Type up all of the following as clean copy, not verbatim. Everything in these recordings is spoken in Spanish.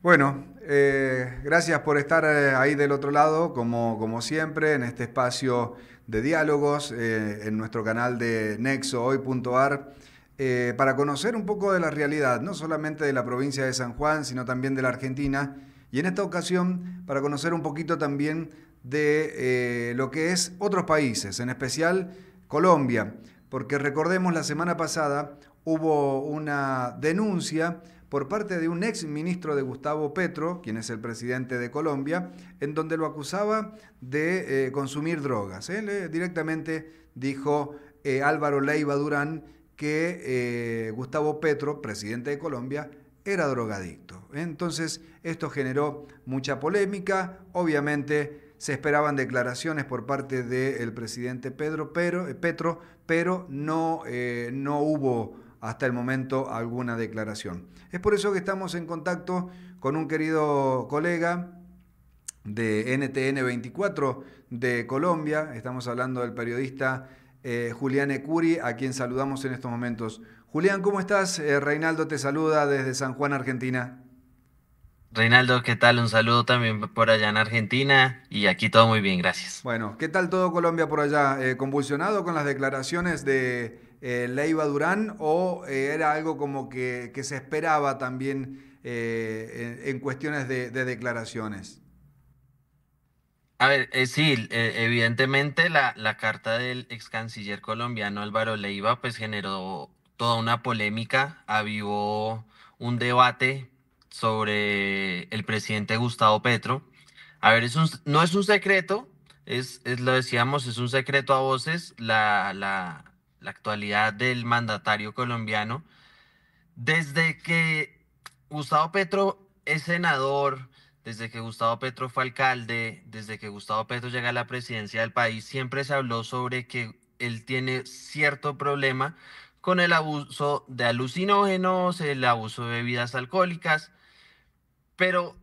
Bueno, gracias por estar ahí del otro lado, como siempre, en este espacio de diálogos, en nuestro canal de nexohoy.ar, para conocer un poco de la realidad, no solamente de la provincia de San Juan, sino también de la Argentina, y en esta ocasión para conocer un poquito también de lo que es otros países, en especial Colombia, porque recordemos la semana pasada hubo una denuncia por parte de un ex ministro de Gustavo Petro, quien es el presidente de Colombia, en donde lo acusaba de consumir drogas. Él directamente dijo Álvaro Leiva Durán que Gustavo Petro, presidente de Colombia, era drogadicto. Entonces, esto generó mucha polémica. Obviamente, se esperaban declaraciones por parte del presidente Petro, pero no hubo hasta el momento alguna declaración. Es por eso que estamos en contacto con un querido colega de NTN 24 de Colombia. Estamos hablando del periodista Julián Ecuri, a quien saludamos en estos momentos. Julián, ¿cómo estás? Reinaldo te saluda desde San Juan, Argentina. Reinaldo, ¿qué tal? Un saludo también por allá en Argentina y aquí todo muy bien, gracias. Bueno, ¿qué tal todo Colombia por allá? ¿Convulsionado con las declaraciones de Leiva Durán o era algo como que se esperaba también en cuestiones de declaraciones? A ver, sí, evidentemente la carta del ex canciller colombiano Álvaro Leiva pues generó toda una polémica, avivó un debate sobre el presidente Gustavo Petro. A ver, no es un secreto, lo decíamos, es un secreto a voces la actualidad del mandatario colombiano. Desde que Gustavo Petro es senador, desde que Gustavo Petro fue alcalde, desde que Gustavo Petro llega a la presidencia del país, siempre se habló sobre que él tiene cierto problema con el abuso de alucinógenos, el abuso de bebidas alcohólicas, pero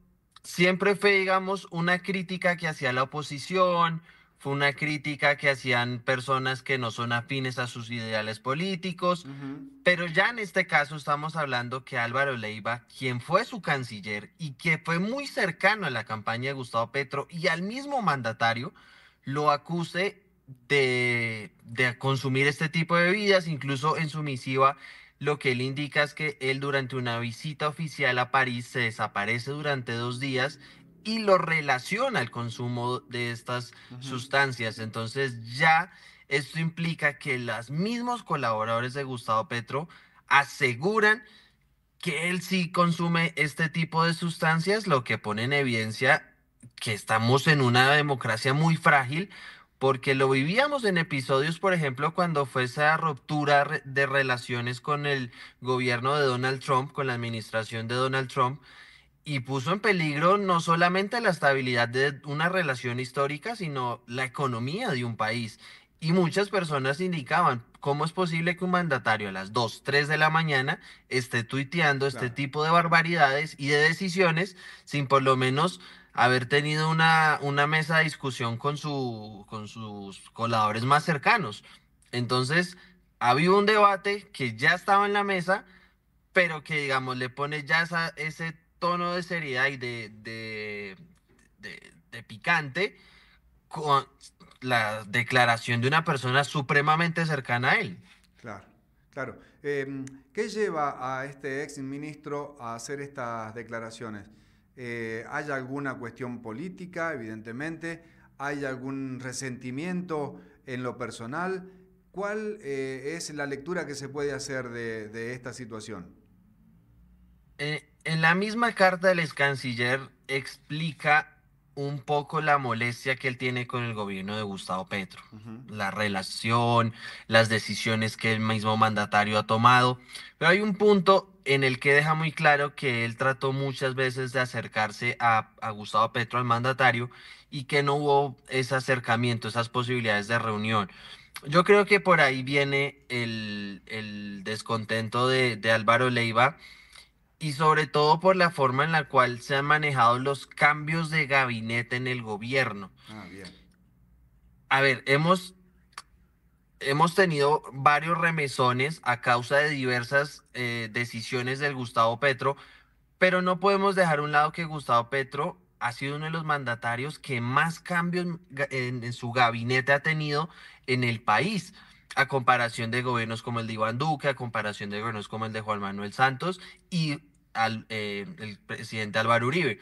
siempre fue, digamos, una crítica que hacía la oposición, fue una crítica que hacían personas que no son afines a sus ideales políticos, Ujú. pero ya en este caso estamos hablando que Álvaro Leiva, quien fue su canciller y que fue muy cercano a la campaña de Gustavo Petro y al mismo mandatario, lo acuse de consumir este tipo de bebidas, incluso en su misiva lo que él indica es que él durante una visita oficial a París se desaparece durante 2 días y lo relaciona al consumo de estas Ujú. sustancias. Entonces ya esto implica que los mismos colaboradores de Gustavo Petro aseguran que él sí consume este tipo de sustancias, lo que pone en evidencia que estamos en una democracia muy frágil, porque lo vivíamos en episodios, por ejemplo, cuando fue esa ruptura de relaciones con el gobierno de Donald Trump, con la administración de Donald Trump, y puso en peligro no solamente la estabilidad de una relación histórica, sino la economía de un país. Y muchas personas indicaban, ¿cómo es posible que un mandatario a las 2 3 de la mañana esté tuiteando este Claro. tipo de barbaridades y de decisiones sin por lo menos haber tenido una mesa de discusión con sus coladores más cercanos? Entonces, había un debate que ya estaba en la mesa, pero que digamos le pone ya ese tono de seriedad y de picante con la declaración de una persona supremamente cercana a él. Claro, claro. ¿Qué lleva a este ex ministro a hacer estas declaraciones? ¿Hay alguna cuestión política, evidentemente? ¿Hay algún resentimiento en lo personal? ¿Cuál es la lectura que se puede hacer de esta situación? En la misma carta del ex canciller explica un poco la molestia que él tiene con el gobierno de Gustavo Petro, Ujú. la relación, las decisiones que el mismo mandatario ha tomado, pero hay un punto en el que deja muy claro que él trató muchas veces de acercarse a Gustavo Petro, al mandatario, y que no hubo ese acercamiento, esas posibilidades de reunión. Yo creo que por ahí viene el descontento de Álvaro Leiva y sobre todo por la forma en la cual se han manejado los cambios de gabinete en el gobierno. Ah, bien. A ver, hemos tenido varios remesones a causa de diversas decisiones del Gustavo Petro, Pero no podemos dejar a un lado que Gustavo Petro ha sido uno de los mandatarios que más cambios en su gabinete ha tenido en el país, a comparación de gobiernos como el de Iván Duque, a comparación de gobiernos como el de Juan Manuel Santos y el presidente Álvaro Uribe.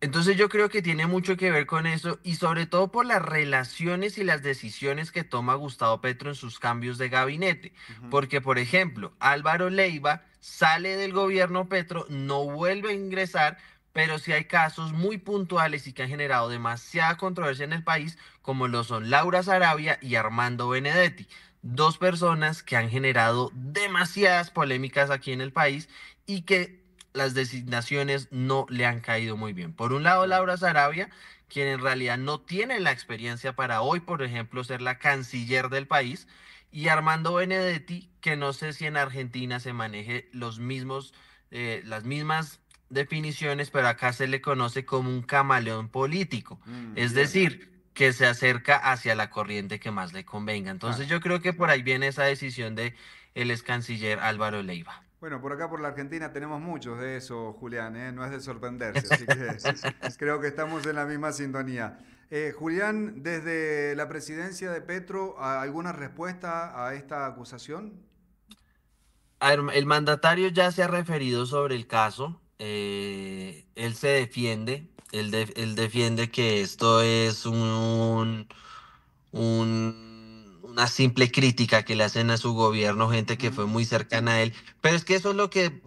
Entonces yo creo que tiene mucho que ver con eso y sobre todo por las relaciones y las decisiones que toma Gustavo Petro en sus cambios de gabinete. Ujú. Porque, por ejemplo, Álvaro Leiva sale del gobierno Petro, no vuelve a ingresar, pero sí hay casos muy puntuales y que han generado demasiada controversia en el país, como lo son Laura Sarabia y Armando Benedetti. Dos personas que han generado demasiadas polémicas aquí en el país y que las designaciones no le han caído muy bien. Por un lado, Claro. Laura Sarabia, quien en realidad no tiene la experiencia para hoy, por ejemplo, ser la canciller del país, y Armando Benedetti, que no sé si en Argentina se maneje las mismas definiciones, pero acá se le conoce como un camaleón político, es Bien, decir, que se acerca hacia la corriente que más le convenga. Entonces claro. yo creo que por ahí viene esa decisión de el ex canciller Álvaro Leiva. Bueno, por acá por la Argentina tenemos muchos de eso, Julián, ¿eh? No es de sorprenderse, así que creo que estamos en la misma sintonía. Julián, desde la presidencia de Petro, ¿alguna respuesta a esta acusación? A ver, el mandatario ya se ha referido sobre el caso. Él se defiende. Él defiende que esto es una simple crítica que le hacen a su gobierno, gente que Ujú. fue muy cercana a él. Pero es que eso es lo que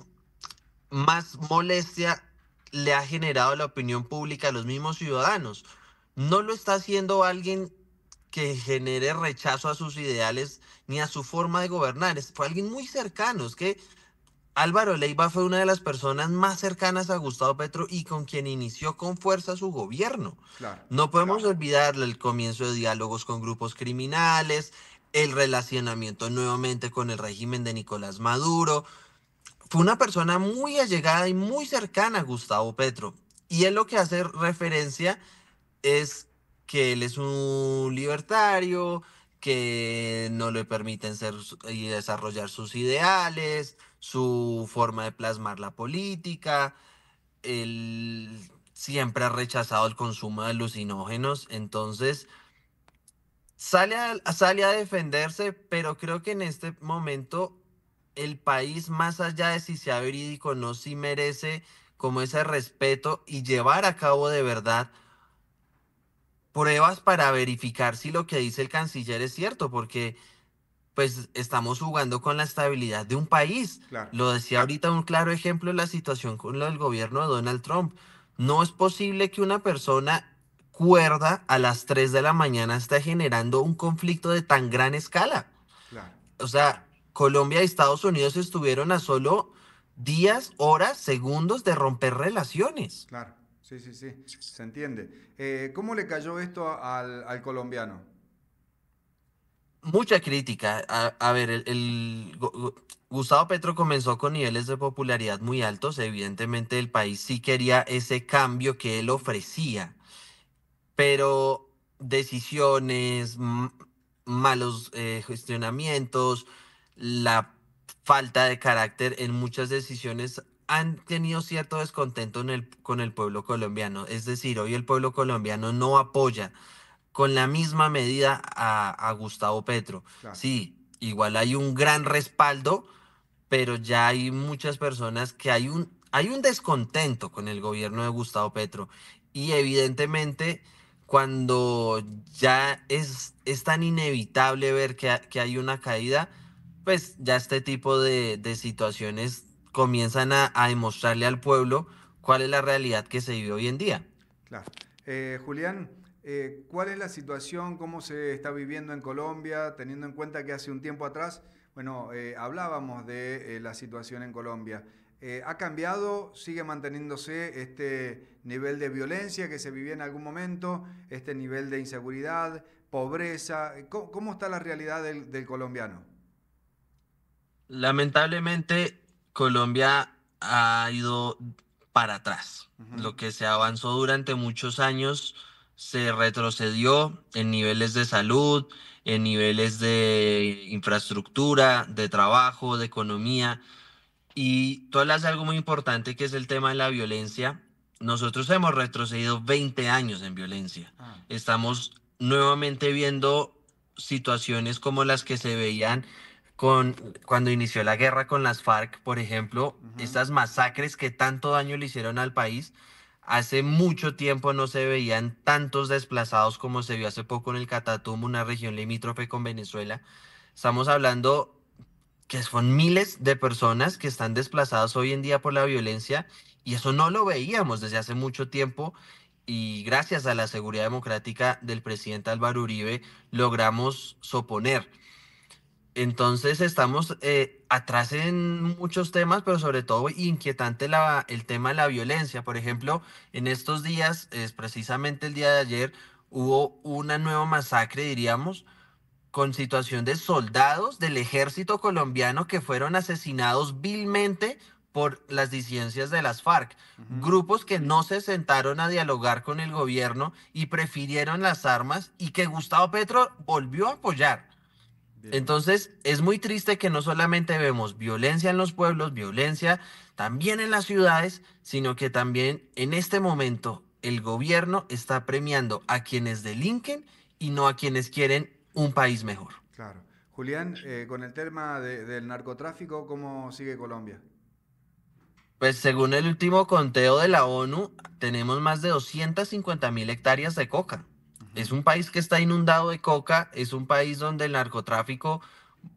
más molestia le ha generado a la opinión pública a los mismos ciudadanos. No lo está haciendo alguien que genere rechazo a sus ideales ni a su forma de gobernar. Fue alguien muy cercano. Es que Álvaro Leiva fue una de las personas más cercanas a Gustavo Petro y con quien inició con fuerza su gobierno. Claro, No podemos olvidar el comienzo de diálogos con grupos criminales, el relacionamiento nuevamente con el régimen de Nicolás Maduro. Fue una persona muy allegada y muy cercana a Gustavo Petro. Y él lo que hace referencia es que él es un libertario, que no le permiten ser y desarrollar sus ideales, su forma de plasmar la política. Él siempre ha rechazado el consumo de alucinógenos, entonces sale a defenderse, pero creo que en este momento el país, más allá de si sea verídico o no, sí merece como ese respeto y llevar a cabo de verdad pruebas para verificar si lo que dice el canciller es cierto, porque pues estamos jugando con la estabilidad de un país. claro. Lo decía ahorita un claro ejemplo de la situación con lo del gobierno de Donald Trump. No es posible que una persona cuerda a las 3 de la mañana esté generando un conflicto de tan gran escala. Claro, O sea, Colombia y Estados Unidos estuvieron a solo días, horas, segundos de romper relaciones. claro. Sí, sí, sí, se entiende. ¿Cómo le cayó esto al colombiano? Mucha crítica. A ver, Gustavo Petro comenzó con niveles de popularidad muy altos. Evidentemente el país sí quería ese cambio que él ofrecía, pero decisiones, malos gestionamientos, la falta de carácter en muchas decisiones han tenido cierto descontento con el pueblo colombiano. Es decir, hoy el pueblo colombiano no apoya con la misma medida a Gustavo Petro. Claro, Sí, igual hay un gran respaldo, pero ya hay muchas personas que hay un descontento con el gobierno de Gustavo Petro. Y evidentemente, cuando ya es tan inevitable ver que hay una caída, pues ya este tipo de situaciones comienzan a demostrarle al pueblo cuál es la realidad que se vive hoy en día. claro. Julián, ¿cuál es la situación, cómo se está viviendo en Colombia, teniendo en cuenta que hace un tiempo atrás, bueno, hablábamos de la situación en Colombia? ¿Ha cambiado? ¿Sigue manteniéndose este nivel de violencia que se vivía en algún momento, este nivel de inseguridad, pobreza? ¿Cómo está la realidad del colombiano? Lamentablemente, Colombia ha ido para atrás. Ujú. Lo que se avanzó durante muchos años se retrocedió en niveles de salud, en niveles de infraestructura, de trabajo, de economía. Y tú hablas de algo muy importante que es el tema de la violencia. Nosotros hemos retrocedido 20 años en violencia. Ah, Estamos nuevamente viendo situaciones como las que se veían con, cuando inició la guerra con las FARC, por ejemplo, ujú, estas masacres que tanto daño le hicieron al país. Hace mucho tiempo no se veían tantos desplazados como se vio hace poco en el Catatumbo, una región limítrofe con Venezuela. Estamos hablando que son miles de personas que están desplazadas hoy en día por la violencia y eso no lo veíamos desde hace mucho tiempo y gracias a la seguridad democrática del presidente Álvaro Uribe logramos soponer. Entonces estamos atrás en muchos temas, pero sobre todo inquietante el tema de la violencia. Por ejemplo, en estos días, es precisamente el día de ayer, hubo una nueva masacre, diríamos, con situación de soldados del ejército colombiano que fueron asesinados vilmente por las disidencias de las FARC, ujú. grupos que no se sentaron a dialogar con el gobierno y prefirieron las armas y que Gustavo Petro volvió a apoyar. Bien, Entonces, es muy triste que no solamente vemos violencia en los pueblos, violencia también en las ciudades, sino que también en este momento el gobierno está premiando a quienes delinquen y no a quienes quieren un país mejor. claro. Julián, con el tema del narcotráfico, ¿cómo sigue Colombia? Pues según el último conteo de la ONU, tenemos más de 250.000 hectáreas de coca. Ujú, Es un país que está inundado de coca, es un país donde el narcotráfico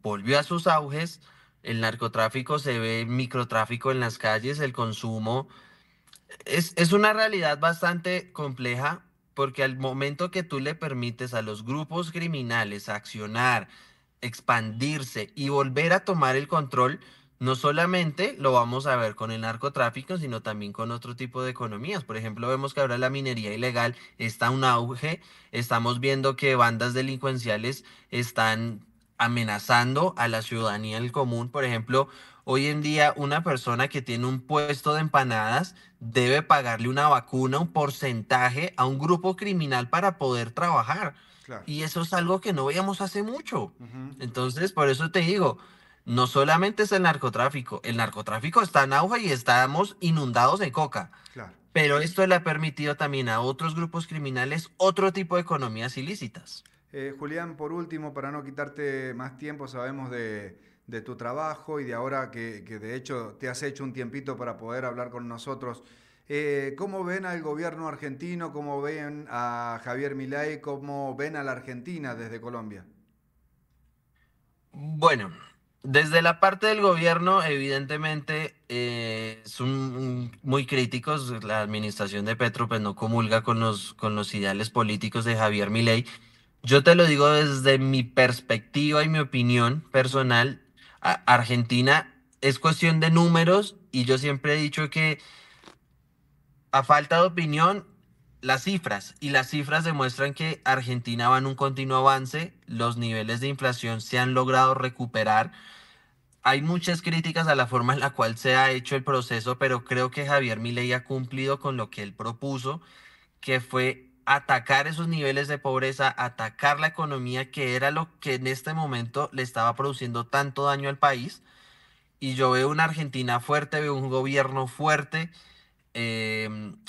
volvió a sus auges, el narcotráfico se ve microtráfico en las calles, el consumo. Es una realidad bastante compleja porque al momento que tú le permites a los grupos criminales accionar, expandirse y volver a tomar el control, no solamente lo vamos a ver con el narcotráfico, sino también con otro tipo de economías. Por ejemplo, vemos que ahora la minería ilegal está en un auge, estamos viendo que bandas delincuenciales están amenazando a la ciudadanía en el común. Por ejemplo, hoy en día una persona que tiene un puesto de empanadas debe pagarle una vacuna, un porcentaje a un grupo criminal para poder trabajar. claro. Y eso es algo que no veíamos hace mucho. Ujú, Entonces, por eso te digo, no solamente es el narcotráfico está en auge y estamos inundados de coca, claro. pero esto le ha permitido también a otros grupos criminales otro tipo de economías ilícitas. Julián, por último, para no quitarte más tiempo, sabemos de tu trabajo y de ahora que de hecho te has hecho un tiempito para poder hablar con nosotros. ¿Cómo ven al gobierno argentino? ¿Cómo ven a Javier Milei? ¿Cómo ven a la Argentina desde Colombia? Bueno, desde la parte del gobierno, evidentemente, son muy críticos. La administración de Petro pues, no comulga con los ideales políticos de Javier Milei. Yo te lo digo desde mi perspectiva y mi opinión Ujú, personal. Argentina es cuestión de números y yo siempre he dicho que a falta de opinión, las cifras. Y las cifras demuestran que Argentina va en un continuo avance. Los niveles de inflación se han logrado recuperar. Hay muchas críticas a la forma en la cual se ha hecho el proceso, pero creo que Javier Milei ha cumplido con lo que él propuso, que fue atacar esos niveles de pobreza, atacar la economía, que era lo que en este momento le estaba produciendo tanto daño al país. Y yo veo una Argentina fuerte, veo un gobierno fuerte.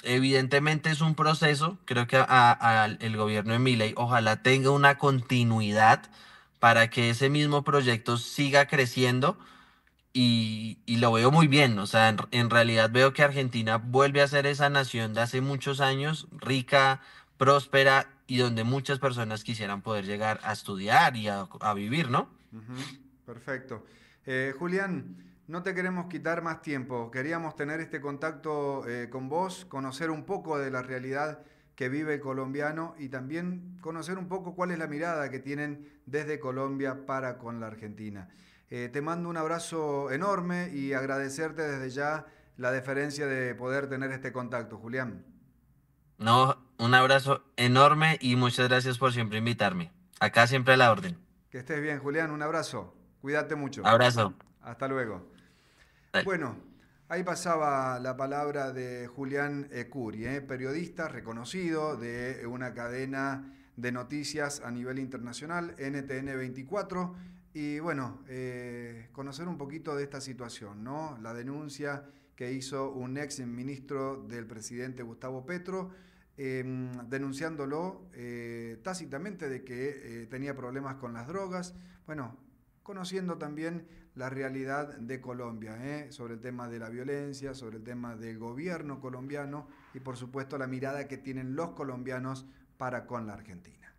Evidentemente es un proceso, creo que el gobierno de Milei ojalá tenga una continuidad para que ese mismo proyecto siga creciendo y lo veo muy bien, o sea, en realidad veo que Argentina vuelve a ser esa nación de hace muchos años, rica, próspera y donde muchas personas quisieran poder llegar a estudiar y a vivir, ¿no? ujú, perfecto. Julián, no te queremos quitar más tiempo. Queríamos tener este contacto con vos, conocer un poco de la realidad que vive el colombiano y también conocer un poco cuál es la mirada que tienen desde Colombia para con la Argentina. Te mando un abrazo enorme y agradecerte desde ya la deferencia de poder tener este contacto, Julián. No, un abrazo enorme y muchas gracias por siempre invitarme. Acá siempre a la orden. Que estés bien, Julián, un abrazo. Cuídate mucho. Abrazo. Hasta luego. Bye. Bueno, ahí pasaba la palabra de Julián Curi, periodista reconocido de una cadena de noticias a nivel internacional, NTN 24. Y bueno, conocer un poquito de esta situación, ¿no? La denuncia que hizo un ex ministro del presidente Gustavo Petro, denunciándolo tácitamente de que tenía problemas con las drogas. Bueno, conociendo también la realidad de Colombia, sobre el tema de la violencia, sobre el tema del gobierno colombiano y por supuesto la mirada que tienen los colombianos para con la Argentina.